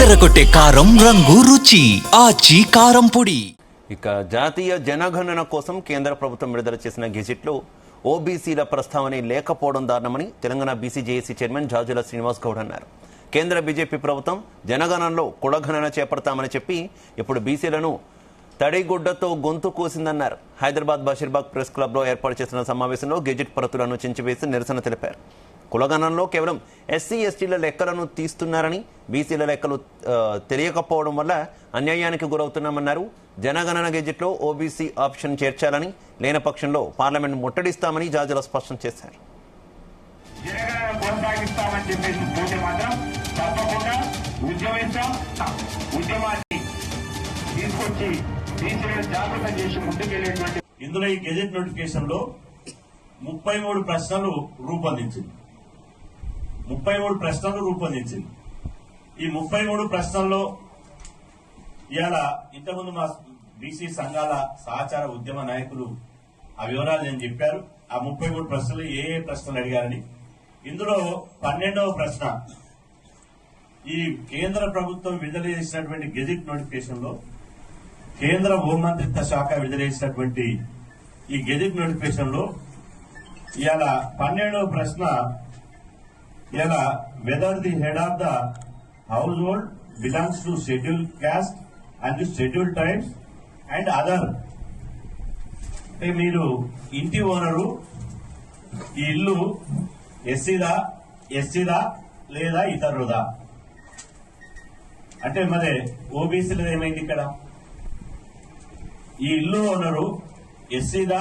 ఎర్రగొట్టే కారం రంగు రుచి ఆచి కారం పొడి. ఇక జాతీయ జనగణన కోసం కేంద్ర ప్రభుత్వం విడుదల చేసిన గెజిట్లో ఓబీసీల ప్రస్తావన లేకపోవడం దారుణమని Telangana BC JAC chairman Jajula Srinivas Goud అన్నారు. కేంద్ర బీజేపీ ప్రభుత్వం జనగణనలో కులగణన చేపడతామని చెప్పి ఇప్పుడు బీసీలను తడిగుడ్డతో గొంతు కోసిందన్నారు. హైదరాబాద్ బషీర్బాగ్ ప్రెస్ క్లబ్లో ఏర్పాటు చేసిన సమావేశంలో గెజిట్ ప్రతులను చించివేసి నిరసన తెలిపారు. కులగణనలో కేవలం ఎస్సీ ఎస్టీల లెక్కలను తీస్తున్నారని, బీసీల లెక్కలు తెలియకపోవడం వల్ల అన్యాయానికి గురవుతున్నామన్నారు. జనగణన గెజిట్లో ఓబీసీ ఆప్షన్ చేర్చాలని, లేని పక్షంలో పార్లమెంట్ ముట్టడిస్తామని జాజుల స్పష్టం చేశారు. ఇందులో ఈ గెజెట్ నోటిఫికేషన్ లో 33 ప్రశ్నలు రూపొందించింది. ఈ 33 ప్రశ్నల్లో ఇవాళ ఇంతకుముందు మా బీసీ సంఘాల సహచార ఉద్యమ నాయకులు ఆ వివరాలు నేను చెప్పారు. ఆ 33 ప్రశ్నలు ఏ ప్రశ్నలు అడిగారని. ఇందులో 12వ ప్రశ్న, ఈ కేంద్ర ప్రభుత్వం విడుదల చేసినటువంటి గెజిట్ నోటిఫికేషన్ లో కేంద్ర హోంమంత్రిత్వ శాఖ విడుదల చేసినటువంటి ఈ గెజిట్ నోటిఫికేషన్ లో ఇవాళ 12వ ప్రశ్న, ఇలా whether the head of the household belongs to schedule caste and schedule tribes and other. అంటే మీరు ఇంటి ఓనరు, ఈ ఇల్లు ఎస్సీదా లేదా ఇతరుదా అంటే మరి ఓబీసీలో ఏమైంది ఇక్కడ? ఈ ఇల్లు ఓనరు ఎస్సీదా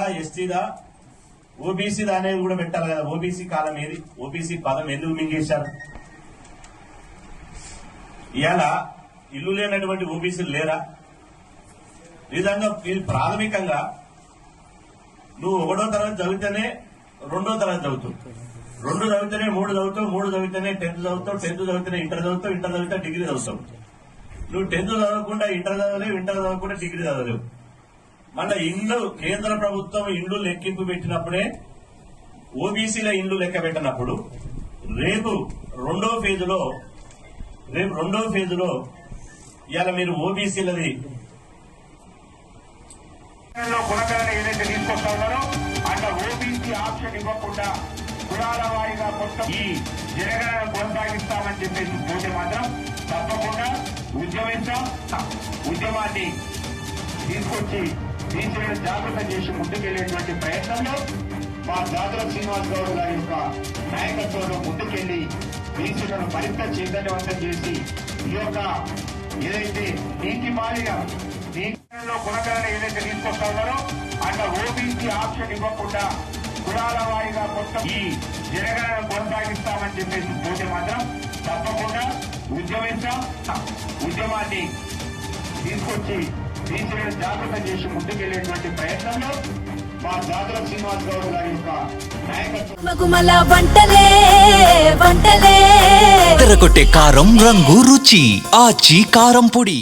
ఓబీసీదా అనేది కూడా పెట్టాలి కదా. ఓబీసీ కాలం ఏది? ఓబీసీ పదం ఎందుకు మింగేశారు? ఇవాళ ఇల్లు లేనటువంటి ఓబీసీలు లేరా? ఈ విధంగా ప్రాథమికంగా నువ్వు 1వ తరగతి చదివితేనే 2వ తరగతి చదువుతావు, 2 చదివితేనే 3 చదువుతావు, 3 చదివితేనే 10th చదువుతావు, 10th చదివితేనే ఇంటర్ చదువుతావు, ఇంటర్ చదివితే డిగ్రీ చదువుతావు. నువ్వు 10th చదవకుండా ఇంటర్ చదవలేవు, ఇంటర్ చదవకుండా డిగ్రీ చదవలేవు. మళ్ళీ ఇండ్లు కేంద్ర ప్రభుత్వం ఇండ్లు లెక్కింపు పెట్టినప్పుడే ఓబీసీల ఇండ్లు లెక్క పెట్టినప్పుడు రేపు రెండో ఫేజులో ఇవాళ మీరు ఓబీసీలది కులగణన ఏదైతే తీసుకొస్తా ఉన్నారో అట్లా ఓబీసీ ఆప్షన్ ఇవ్వకుండా కులాల వారీగా మొత్తం ఈ జనగణన కొనసాగిస్తామని చెప్పేసి పోతే మాత్రం తప్పకుండా ఉద్యమాన్ని తీసుకొచ్చి బీసీలను జాగ్రత్త చేసి ముందుకెళ్లేటువంటి ప్రయత్నంలో మా జాజుల శ్రీనివాస్ గౌడ్ గారి యొక్క నాయకత్వంలో ముందుకెళ్లి బీసీలను మరింత చైతన్యవంతం చేసి ఈ యొక్క ఏదైతే నీటి మాలిన కులగణన ఏదైతే తీసుకొస్తా ఉన్నారో అట్లా ఓబీసీ ఆప్షన్ ఇవ్వకుండా కులాల వారీగా మొత్తం ఈ జనగణన కొనసాగిస్తామని చెప్పేసి పోతే మాత్రం తప్పకుండా ఉద్యమాన్ని తీసుకొచ్చి బీసీలను జాగ్రత్త చేసి ముందుకెళ్లేటువంటి ప్రయత్నంలో మా జాజుల శ్రీనివాస్ గౌడ్ గారి యొక్క నాయకత్వం. ఎర్రగొట్టే కారం రంగు రుచి ఆచి కారం పొడి.